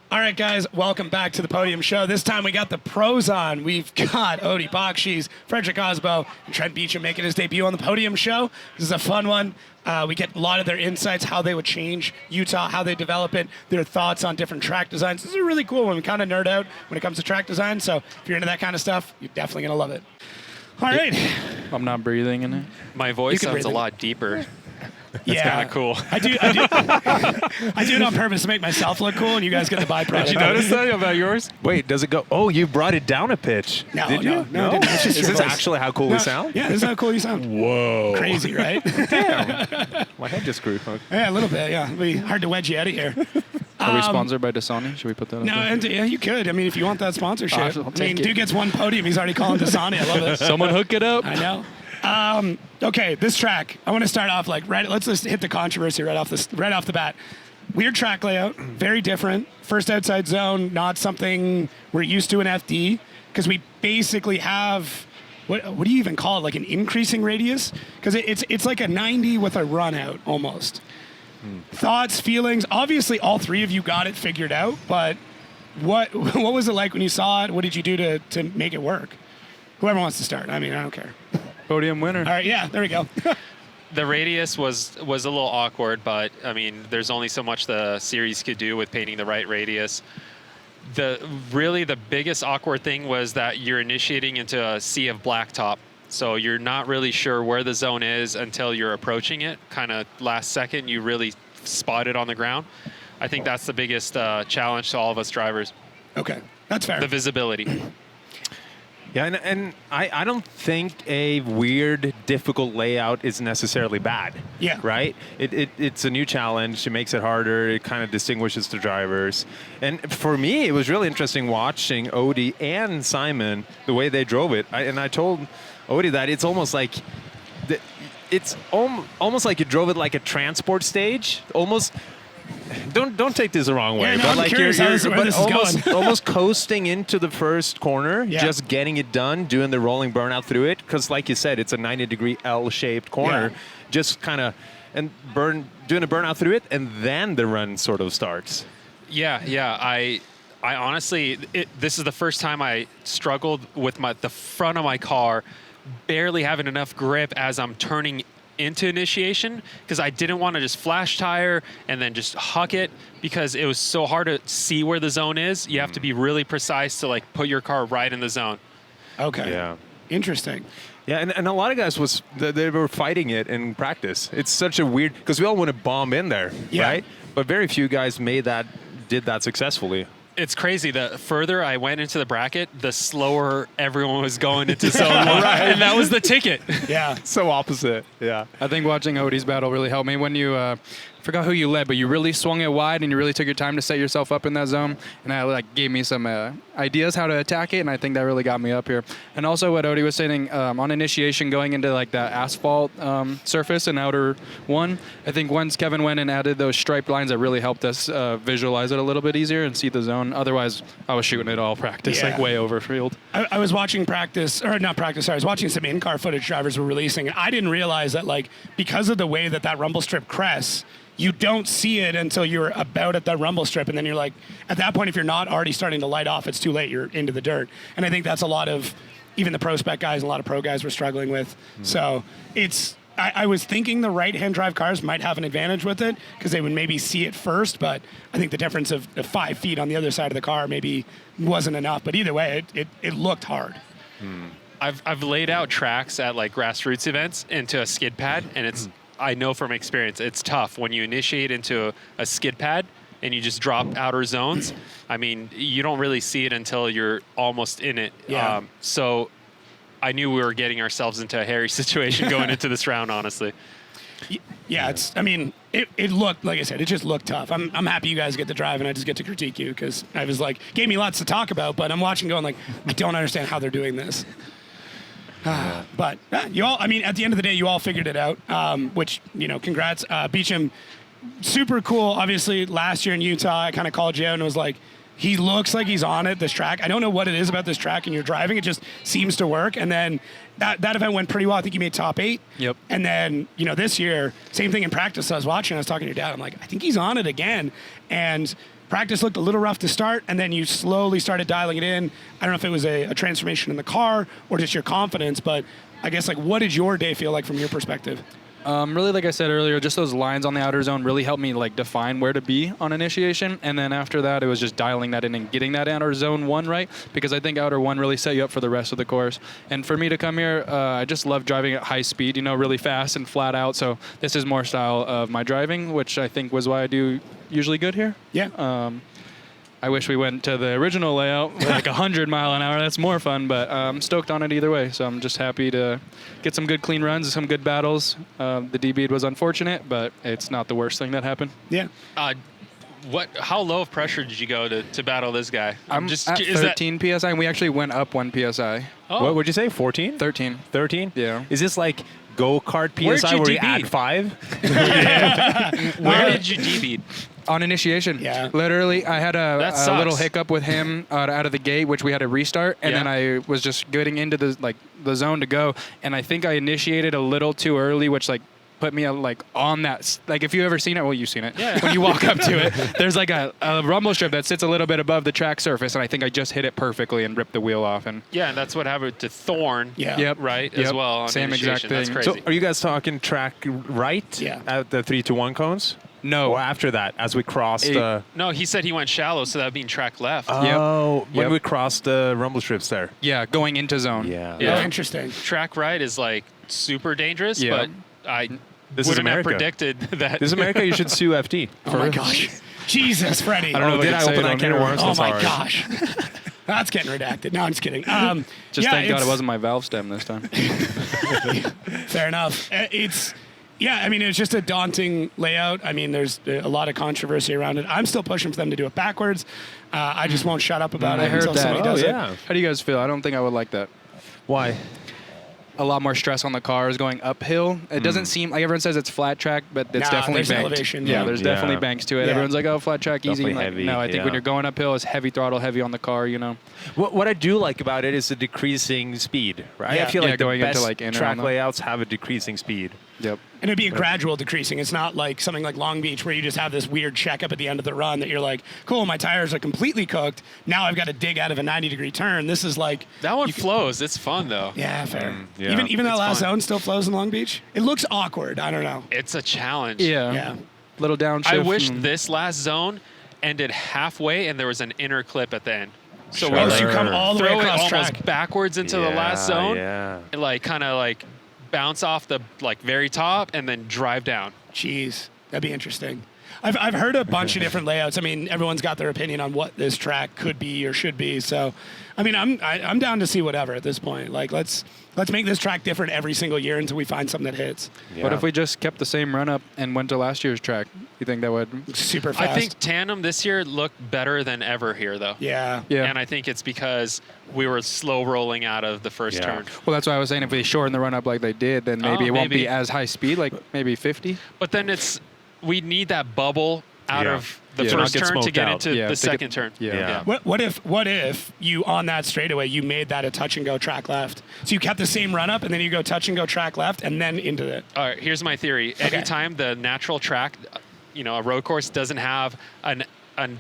All right, guys, welcome back to the Podium Show. This time we got the pros on. We've got Bakchis, Fredric, Aasbo, and Trent Beechum making his debut on the Podium Show. This is a fun one. We get a lot of their insights, how they would change Utah, how they develop it, their thoughts on different track designs. This is a really cool one. We kind of nerd out when it comes to track design, so if you're into that kind of stuff, you're definitely going to love it. All right. I'm not breathing in it. My voice sounds a lot deeper. That's kind of cool. I do it on purpose to make myself look cool, and you guys get the byproduct. Did you notice that about yours? Wait, does it go? Oh, you brought it down a pitch. No, Did you? no, I didn't. It's just Is your this voice. actually how cool we sound? Yeah, this is how cool you sound. Whoa. Crazy, right? Damn. My head just grew. Okay. Yeah, a little bit, yeah. It'd be hard to wedge you out of here. Are we sponsored by Dasani? Should we put that up No, there? and yeah, you could. I mean, if you want that sponsorship. I'll take it. Dude gets one podium. He's already calling Dasani. I love it. Someone hook it up. I know. Okay, this track. I want to start off let's just hit the controversy right off the bat. Weird track layout, very different. First outside zone, not something we're used to in FD, because we basically have what do you even call it? Like an increasing radius? Because it's like a 90 with a run out almost. Thoughts, feelings. Obviously, all three of you got it figured out, but what was it like when you saw it? What did you do to make it work? Whoever wants to start. I mean, I don't care. Podium winner. All right, yeah, there we go. The radius was a little awkward, but I mean, there's only so much the series could do with painting the right radius. The biggest awkward thing was that you're initiating into a sea of blacktop. So you're not really sure where the zone is until you're approaching it. Kind of last second, you really spot it on the ground. I think that's the biggest challenge to all of us drivers. Okay, that's fair. The visibility. Yeah, and I don't think a weird, difficult layout is necessarily bad. Yeah. Right? It's a new challenge. It makes it harder. It kind of distinguishes the drivers. And for me, it was really interesting watching Odie and Simon, the way they drove it. I told Odie that it's almost like almost like you drove it like a transport stage. Almost. Don't take this the wrong way, Yeah, no, but I'm like curious you're where this is going. almost coasting into the first corner, Yeah. just getting it done, doing the rolling burnout through it. Because, like you said, it's a 90-degree L-shaped corner, Yeah. just kind of doing a burnout through it, and then the run sort of starts. Yeah. I honestly, this is the first time I struggled with the front of my car barely having enough grip as I'm turning into initiation, because I didn't want to just flash tire and then just huck it, because it was so hard to see where the zone is. You have to be really precise to like put your car right in the zone. Okay. Yeah. Interesting. Yeah, and a lot of guys they were fighting it in practice. It's such a weird, because we all want to bomb in there, Yeah. right? But very few guys did that successfully. It's crazy. The further I went into the bracket, the slower everyone was going into zone one. Right. And that was the ticket. Yeah. So opposite. Yeah. I think watching Odie's battle really helped me when you forgot who you led, but you really swung it wide and you really took your time to set yourself up in that zone, and that gave me some ideas how to attack it, and I think that really got me up here. And also what Odie was saying on initiation, going into like that asphalt surface in outer one, I think once Kevin went and added those striped lines, that really helped us visualize it a little bit easier and see the zone. Otherwise, I was shooting it all practice, Yeah. like way over field. I was watching I was watching some in-car footage drivers were releasing, and I didn't realize that, like, because of the way that rumble strip crests, you don't see it until you're about at that rumble strip, and then you're like, at that point, if you're not already starting to light off, it's too late. You're into the dirt. And I think that's a lot of, even the pro spec guys, a lot of pro guys were struggling with. So I was thinking the right-hand drive cars might have an advantage with it, because they would maybe see it first, but I think the difference of 5 feet on the other side of the car maybe wasn't enough. But either way, it looked hard. I've laid out tracks at like grassroots events into a skid pad, and I know from experience, it's tough when you initiate into a skid pad and you just drop outer zones. I mean, you don't really see it until you're almost in it. Yeah. So I knew we were getting ourselves into a hairy situation going into this round, honestly. Yeah, it looked, like I said, it just looked tough. I'm happy you guys get to drive and I just get to critique you, because I was like, gave me lots to talk about, but I'm watching going like, I don't understand how they're doing this. But you all, I mean, at the end of the day, you all figured it out, which, congrats. Beechum, super cool. Obviously, last year in Utah, I kind of called you out and was like, he looks like he's on it, this track. I don't know what it is about this track and you're driving. It just seems to work. And then that event went pretty well. I think you made top 8. Yep. And then, this year, same thing in practice. I was watching, I was talking to your dad. I'm like, I think he's on it again. And practice looked a little rough to start, and then you slowly started dialing it in. I don't know if it was a transformation in the car or just your confidence, but I guess, like, what did your day feel like from your perspective? Really, like I said earlier, just those lines on the outer zone really helped me like define where to be on initiation. And then after that, it was just dialing that in and getting that outer zone 1 right, because I think outer 1 really set you up for the rest of the course. And for me to come here, I just love driving at high speed, really fast and flat out. So this is more style of my driving, which I think was why I do usually good here. Yeah. I wish we went to the original layout, like 100 mile an hour. That's more fun, but I'm stoked on it either way. So I'm just happy to get some good clean runs and some good battles. The D-bead was unfortunate, but it's not the worst thing that happened. Yeah. How low of pressure did you go to battle this guy? I'm just at 13 PSI, and we actually went up 1 PSI. Oh. What would you say? 14? 13. 13? Yeah. Is this like go-kart Where'd PSI you where you DB? add 5? Where did you D-bead? On initiation. Yeah. Literally, I had a sucks. little hiccup with him out of the gate, which we had to restart, and Yeah. then I was just getting into the zone to go, and I think I initiated a little too early, which put me on that. Like, if you ever seen it, well, you've seen it. Yeah. When you walk up to it, there's like a rumble strip that sits a little bit above the track surface, and I think I just hit it perfectly and ripped the wheel off. And Yeah, and that's what happened to Thorn. Yeah. Yep. Right, Yep. as well. On Same exact initiation. That's thing. crazy. So are you guys talking track right Yeah. at the 3-1 cones? no, Or after that, as we crossed Eight. the... No, he said he went shallow, so that would mean track left. Oh, when Yep. we crossed the rumble strips there. yeah, going into zone. Yeah. Yeah. Oh, interesting. Track right is like super dangerous, Yeah. but I This is wouldn't have America. predicted that. This is America. You should sue FD. Oh my gosh. Jesus, Freddie. I don't know if Did I I can say open it that on can of here. worms? Oh I'm my sorry. gosh. That's getting redacted. No, I'm just kidding. Just yeah, thank God it it's- wasn't my valve stem this time. Fair enough. It's just a daunting layout. I mean, there's a lot of controversy around it. I'm still pushing for them to do it backwards. I just won't shut up about I it heard until that. somebody Oh, does it. yeah. How do you guys feel? I don't think I would like that. Why? A lot more stress on the cars going uphill. It doesn't seem like everyone says it's flat track, but it's Nah, definitely there's banked. elevation, Yeah, yeah. there's Yeah. definitely banks to it. Yeah. Everyone's like, "Oh, flat track, easy." Definitely Like, heavy, no, I think yeah. when you're going uphill, it's heavy throttle, heavy on the car. What I do like about it is the decreasing speed, right? Yeah. I feel Yeah, like the going into, best like, inner track on the- layouts have a decreasing speed. Yep. And it'd be a gradual decreasing. It's not like something like Long Beach where you just have this weird checkup at the end of the run that you're like, cool, my tires are completely cooked. Now I've got to dig out of a 90-degree turn. This is like... that one flows. It's fun, though. Yeah, fair. yeah. Even that It's last fun. zone still flows in Long Beach? It looks awkward. I don't know. It's a challenge. Yeah. Yeah. Little downshift. I wish and- this last zone ended halfway and there was an inner clip at the end. So Sure. we Oh, so you come Sure. all the way throw it across almost track. backwards into the last zone, Yeah. and kind of bounce off the very top and then drive down. Jeez, that'd be interesting. I've heard a bunch of different layouts. I mean, everyone's got their opinion on what this track could be or should be. So, I mean, I'm down to see whatever at this point. Like, let's make this track different every single year until we find something that hits. What if we just kept the same run up and went to last year's track? You think that would? Super fast. I think tandem this year looked better than ever here, though. Yeah. Yeah. And I think it's because we were slow rolling out of the first Yeah. turn. Well, that's why I was saying if we shorten the run up like they did, then maybe Oh, it won't maybe. be as high speed, like maybe 50. But then we need that bubble out Yeah. of the Yeah. first Not get turn to smoked get out. into Yeah, the to get- second turn. Yeah. What if you on that straightaway you made that a touch and go track left? So you kept the same run up and then you go touch and go track left and then into it. All right, here's my theory. Anytime the natural track, a road course doesn't have an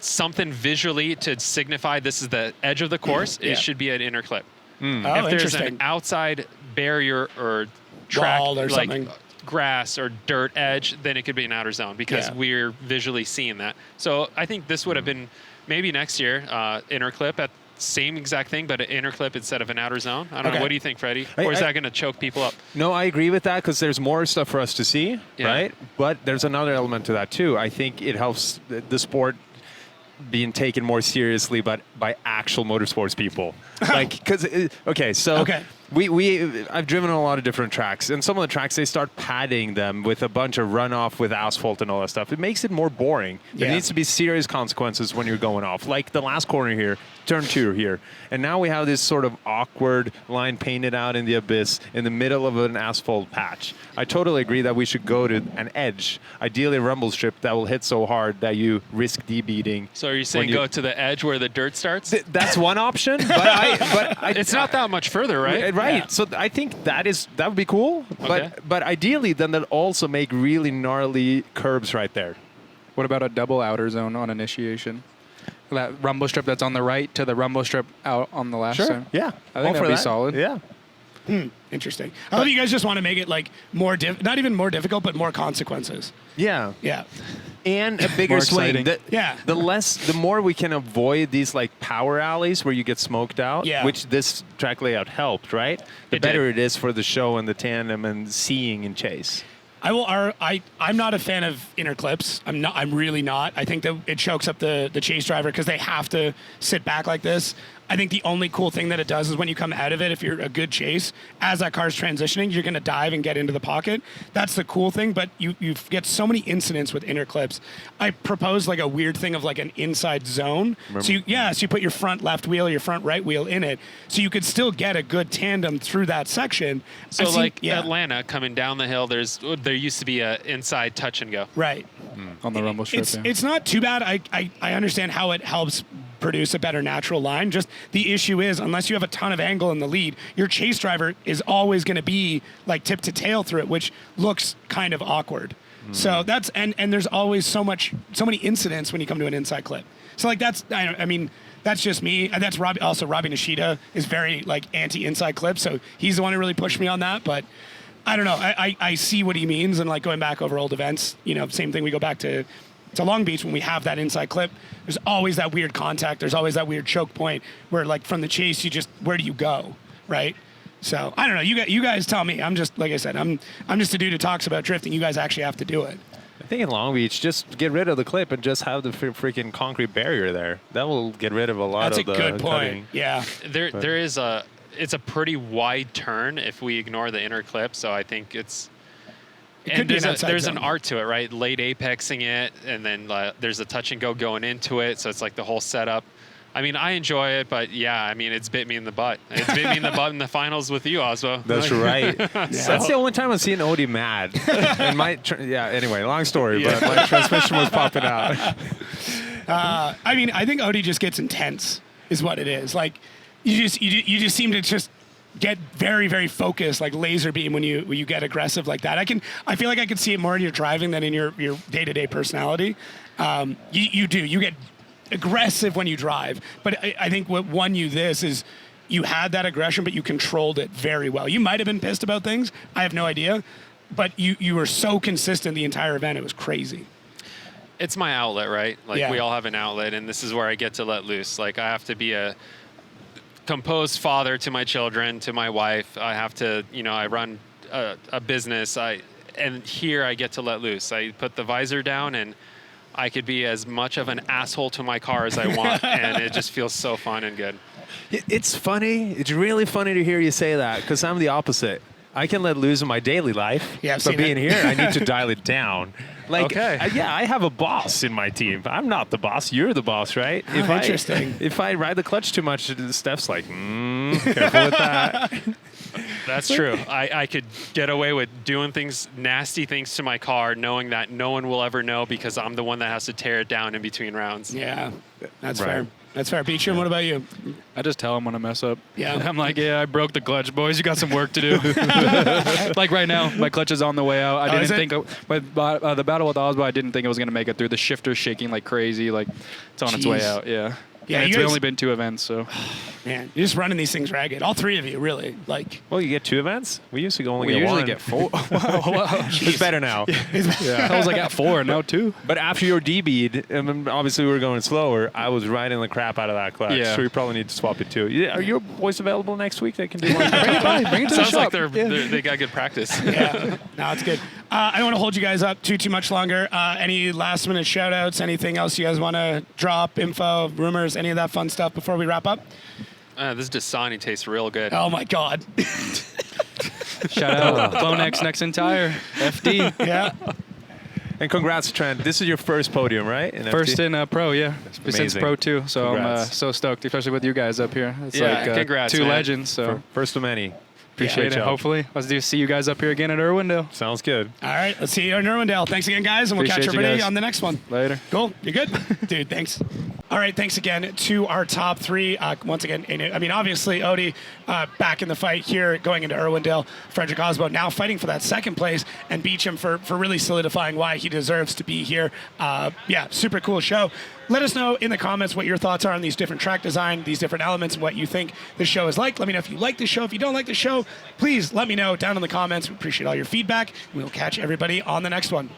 something visually to signify this is the edge of the course, Yeah. it should be an inner clip. Oh, If there's interesting. an outside barrier or track, Wall or like something. grass or dirt edge, then it could be an outer zone because Yeah. we're visually seeing that. So I think this would have been maybe next year, inner clip at same exact thing, but an inner clip instead of an outer zone. I don't Okay. know. What do you think, Freddie? I- Or is I- that going to choke people up? No, I agree with that because there's more stuff for us to see, Yeah. right? But there's another element to that too. I think it helps the sport being taken more seriously, but by actual motorsports people. Because Okay. I've driven on a lot of different tracks, and some of the tracks they start padding them with a bunch of runoff with asphalt and all that stuff. It makes it more boring. There Yeah. needs to be serious consequences when you're going off, like the last corner here, turn 2 here, and now we have this sort of awkward line painted out in the abyss in the middle of an asphalt patch. I totally agree that we should go to an edge, ideally a rumble strip that will hit so hard that you risk debeating. So are you saying go to the edge where the dirt starts? That's one option, but It's not that much further, right? Right. Yeah. So I think that would be cool. Okay. But ideally, then they'll also make really gnarly curbs right there. What about a double outer zone on initiation? that rumble strip that's on the right to the rumble strip out on the left. Sure. So Yeah. I think that'd be solid. Yeah. Interesting. I love you guys just want to make it like more, not even more difficult, but more consequences. Yeah. Yeah. And a bigger More swing. exciting. Yeah. The more we can avoid these like power alleys where you get smoked out, Yeah. which this track layout helped, right? The It better did. it is for the show and the tandem and seeing and chase. I'm not a fan of inner clips. I'm really not. I think that it chokes up the chase driver because they have to sit back like this. I think the only cool thing that it does is when you come out of it, if you're a good chase, as that car's transitioning, you're going to dive and get into the pocket. That's the cool thing, but you get so many incidents with inner clips. I proposed like a weird thing of like an inside zone. So you put your front left wheel, your front right wheel in it, so you could still get a good tandem through that section. So Atlanta coming down the hill, there used to be a inside touch and go. Right. On the rumble strip. It's not too bad. I understand how it helps produce a better natural line. Just the issue is, unless you have a ton of angle in the lead, your chase driver is always going to be like tip to tail through it, which looks kind of awkward. So that's and there's always so many incidents when you come to an inside clip. So like that's just me. And that's Robbie. Also, Robbie Nishida is very like anti-inside clip, so he's the one who really pushed me on that. But I don't know. I see what he means, and like going back over old events, same thing. We go back to Long Beach when we have that inside clip. There's always that weird contact. There's always that weird choke point where, like, from the chase, where do you go, right? So I don't know. You guys tell me. I'm just, like I said, I'm just a dude who talks about drifting. You guys actually have to do it. I think in Long Beach, just get rid of the clip and just have the freaking concrete barrier there. That will get rid of a lot That's of the a good point. cutting. Yeah. It's a pretty wide turn if we ignore the inner clip. So I think it's. could be an outside there's zone. an art to it, right? Late apexing it, and then there's a touch and go going into it. So it's like the whole setup. I mean, I enjoy it, but yeah, I mean, it's bit me in the butt. It's bit me in the butt in the finals with you, Aasbo. That's right. That's the only time I've seen Odie mad. And anyway, long story, but my transmission was popping out. I mean, I think Odie just gets intense, is what it is. Like, you just seem to just get very, very focused, like laser beam when you get aggressive like that. I feel like I can see it more in your driving than in your day-to-day personality. You get aggressive when you drive, but I think what won you this is you had that aggression, but you controlled it very well. You might have been pissed about things. I have no idea, but you were so consistent the entire event. It was crazy. It's my outlet, right? Like Yeah. we all have an outlet, and this is where I get to let loose. Like I have to be a composed father to my children, to my wife. I have to, I run a business. And here I get to let loose. I put the visor down, and I could be as much of an asshole to my car as I want, and it just feels so fun and good. It's funny. It's really funny to hear you say that because I'm the opposite. I can let loose in my daily life, Yeah, I've but seen being it. here, I need to dial it down. Like, Okay. I have a boss in my team. I'm not the boss. You're the boss, right? Interesting. If I ride the clutch too much, Steph's like, careful with that. That's true. I could get away with doing nasty things to my car, knowing that no one will ever know because I'm the one that has to tear it down in between rounds. Yeah, that's Right. fair. That's fair. Beechum, what about you? I just tell them when I mess up. Yeah. I'm like, yeah, I broke the clutch, boys. You got some work to do. Like right now, my clutch is on the way out. I is didn't it? think the battle with Aasbo, I didn't think it was going to make it through. The shifter's shaking like crazy. Like it's on its way Jeez. out. Yeah. Yeah, And you it's guys- only been 2 events, so. Man, you're just running these things ragged. All three of you, really. Like, Well, you get 2 events? We used to only We get usually one. get 4. Wow. It's better now. I was like at 4 and now 2. But after your D-bead, and obviously we were going slower, I was riding the crap out of that clutch. Yeah. So we probably need to swap it too. Yeah, are your boys available next week? They can do one. Bring it by. Bring it to the Sounds like shop. they got good practice. yeah, no, it's good. I don't want to hold you guys up too much longer. Any last minute shout outs, anything else you guys want to drop, info, rumors, any of that fun stuff before we wrap up? This Dasani tastes real good. Oh my God. Shout out Clonex Next Entire. FD. Yeah. And congrats, Trent. This is your first podium, right? In First FT? in Pro, yeah. Since Amazing. Pro 2. So I'm Congrats. so stoked, especially with you guys up here. It's Yeah, like congrats, 2 man. legends. So First of many. appreciate Great it. job. Hopefully, let's see you guys up here again at Irwindale. Sounds good. All right. Let's see you in Irwindale. Thanks again, guys. And we'll catch Appreciate you everybody guys. on the next one. Later. Cool. You're good? Dude, thanks. All right, thanks again to our top three. Once again, I mean, obviously, Odie back in the fight here, going into Irwindale. Fredric Aasbo now fighting for that second place, and Beechum for really solidifying why he deserves to be here. Yeah, super cool show. Let us know in the comments what your thoughts are on these different track design, these different elements, and what you think the show is like. Let me know if you like the show. If you don't like the show, please let me know down in the comments. We appreciate all your feedback. We'll catch everybody on the next one.